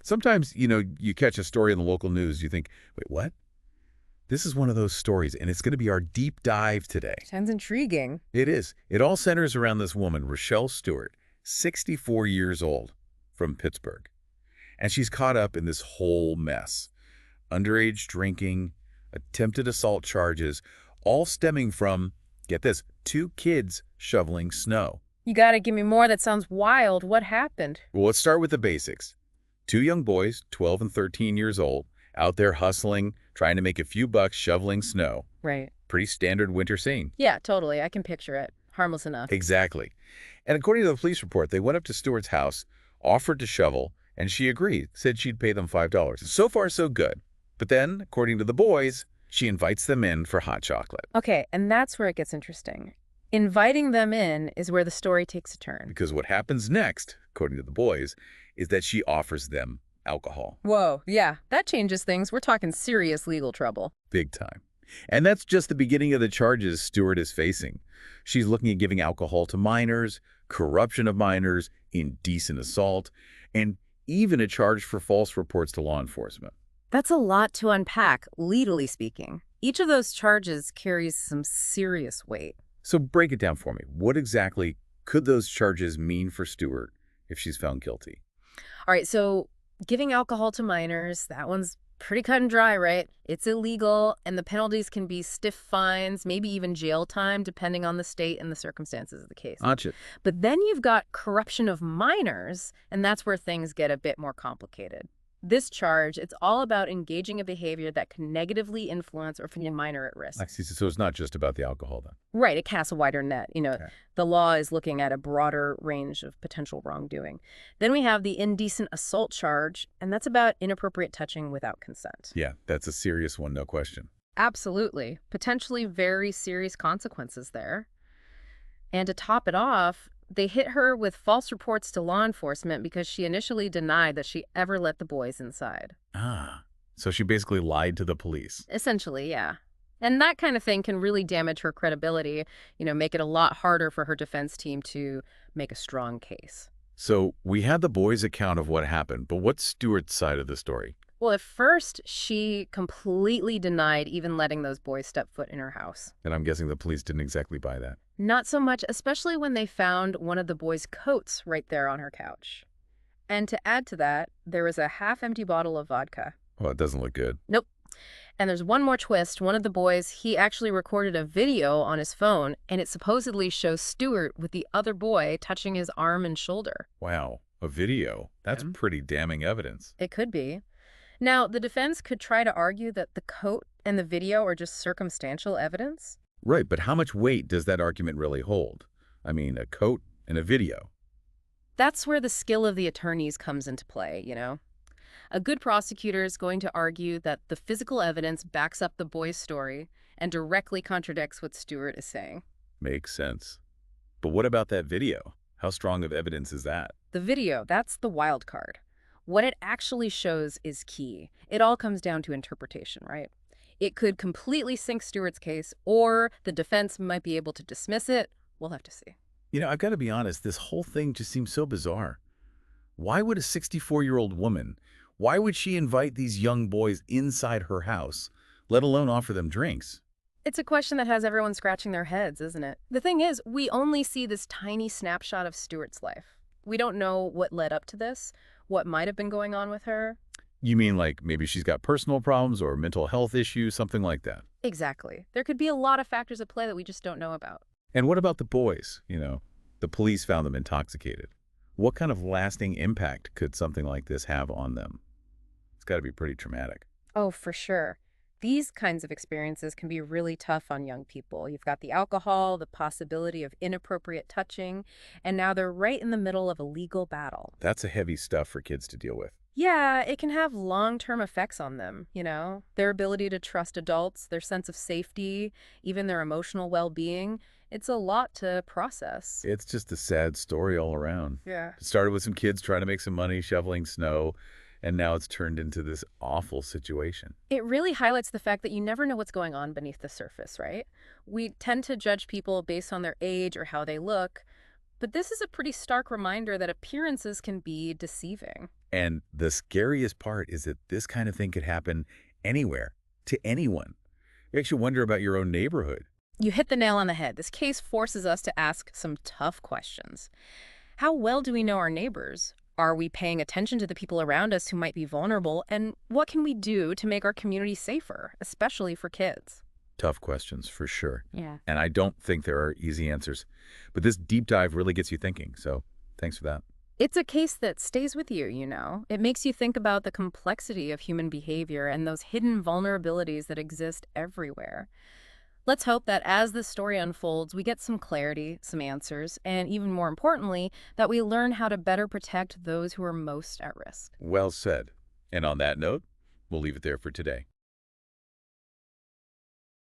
Sometimes, you catch a story in the local news, you think, wait, what? This is one of those stories, and it's going to be our deep dive today. Sounds intriguing. It is. It all centers around this woman, Rochelle Stewart, 64 years old, from Pittsburgh. And she's caught up in this whole mess. Underage drinking, attempted assault charges, all stemming from, get this, 2 kids shoveling snow. You gotta give me more. That sounds wild. What happened? Well, let's start with the basics. 2 young boys, 12 and 13 years old, out there hustling, trying to make a few bucks shoveling snow. Right. Pretty standard winter scene. Yeah, totally. I can picture it. Harmless enough. Exactly. And according to the police report, they went up to Stewart's house, offered to shovel, and she agreed, said she'd pay them $5. So far, so good. But then, according to the boys, she invites them in for hot chocolate. Okay, and that's where it gets interesting. Inviting them in is where the story takes a turn. Because what happens next, according to the boys, is that she offers them alcohol. Whoa, yeah, that changes things. We're talking serious legal trouble. Big time. And that's just the beginning of the charges Stewart is facing. She's looking at giving alcohol to minors, corruption of minors, indecent assault, and even a charge for false reports to law enforcement. That's a lot to unpack, legally speaking. Each of those charges carries some serious weight. So break it down for me. What exactly could those charges mean for Stewart if she's found guilty? All right, so giving alcohol to minors, that one's pretty cut and dry, right? It's illegal, and the penalties can be stiff fines, maybe even jail time, depending on the state and the circumstances of the case. Gotcha. But then you've got corruption of minors, and that's where things get a bit more complicated. This charge, it's all about engaging a behavior that can negatively influence or put a minor at risk. I see. So it's not just about the alcohol then? Right, it casts a wider net. Okay. The law is looking at a broader range of potential wrongdoing. Then we have the indecent assault charge, and that's about inappropriate touching without consent. Yeah, that's a serious one, no question. Absolutely. Potentially very serious consequences there. And to top it off, they hit her with false reports to law enforcement because she initially denied that she ever let the boys inside. Ah, so she basically lied to the police. Essentially, yeah. And that kind of thing can really damage her credibility, make it a lot harder for her defense team to make a strong case. So we had the boys' account of what happened, but what's Stewart's side of the story? Well, at first, she completely denied even letting those boys step foot in her house. And I'm guessing the police didn't exactly buy that. Not so much, especially when they found one of the boys' coats right there on her couch. And to add to that, there was a half-empty bottle of vodka. Well, it doesn't look good. Nope. And there's one more twist. One of the boys, he actually recorded a video on his phone, and it supposedly shows Stewart with the other boy touching his arm and shoulder. Wow, a video. That's pretty damning evidence. It could be. Now, the defense could try to argue that the coat and the video are just circumstantial evidence. Right, but how much weight does that argument really hold? I mean, a coat and a video. That's where the skill of the attorneys comes into play, A good prosecutor is going to argue that the physical evidence backs up the boy's story and directly contradicts what Stewart is saying. Makes sense. But what about that video? How strong of evidence is that? The video, that's the wild card. What it actually shows is key. It all comes down to interpretation, right? It could completely sink Stewart's case, or the defense might be able to dismiss it. We'll have to see. I've got to be honest, this whole thing just seems so bizarre. Why would a 64-year-old woman, why would she invite these young boys inside her house, let alone offer them drinks? It's a question that has everyone scratching their heads, isn't it? The thing is, we only see this tiny snapshot of Stewart's life. We don't know what led up to this, what might have been going on with her. You mean like maybe she's got personal problems or mental health issues, something like that? Exactly. There could be a lot of factors at play that we just don't know about. And what about the boys? The police found them intoxicated. What kind of lasting impact could something like this have on them? It's got to be pretty traumatic. Oh, for sure. These kinds of experiences can be really tough on young people. You've got the alcohol, the possibility of inappropriate touching, and now they're right in the middle of a legal battle. That's a heavy stuff for kids to deal with. Yeah, it can have long-term effects on them, Their ability to trust adults, their sense of safety, even their emotional well-being. It's a lot to process. It's just a sad story all around. Yeah. It started with some kids trying to make some money shoveling snow, and now it's turned into this awful situation. It really highlights the fact that you never know what's going on beneath the surface, right? We tend to judge people based on their age or how they look, But this is a pretty stark reminder that appearances can be deceiving. And the scariest part is that this kind of thing could happen anywhere, to anyone. You actually wonder about your own neighborhood. You hit the nail on the head. This case forces us to ask some tough questions. How well do we know our neighbors? Are we paying attention to the people around us who might be vulnerable? And what can we do to make our community safer, especially for kids? Tough questions, for sure. Yeah. And I don't think there are easy answers. But this deep dive really gets you thinking, so thanks for that. It's a case that stays with you, you know. It makes you think about the complexity of human behavior and those hidden vulnerabilities that exist everywhere. Let's hope that as this story unfolds, we get some clarity, some answers, and even more importantly, that we learn how to better protect those who are most at risk. Well said. And on that note, we'll leave it there for today.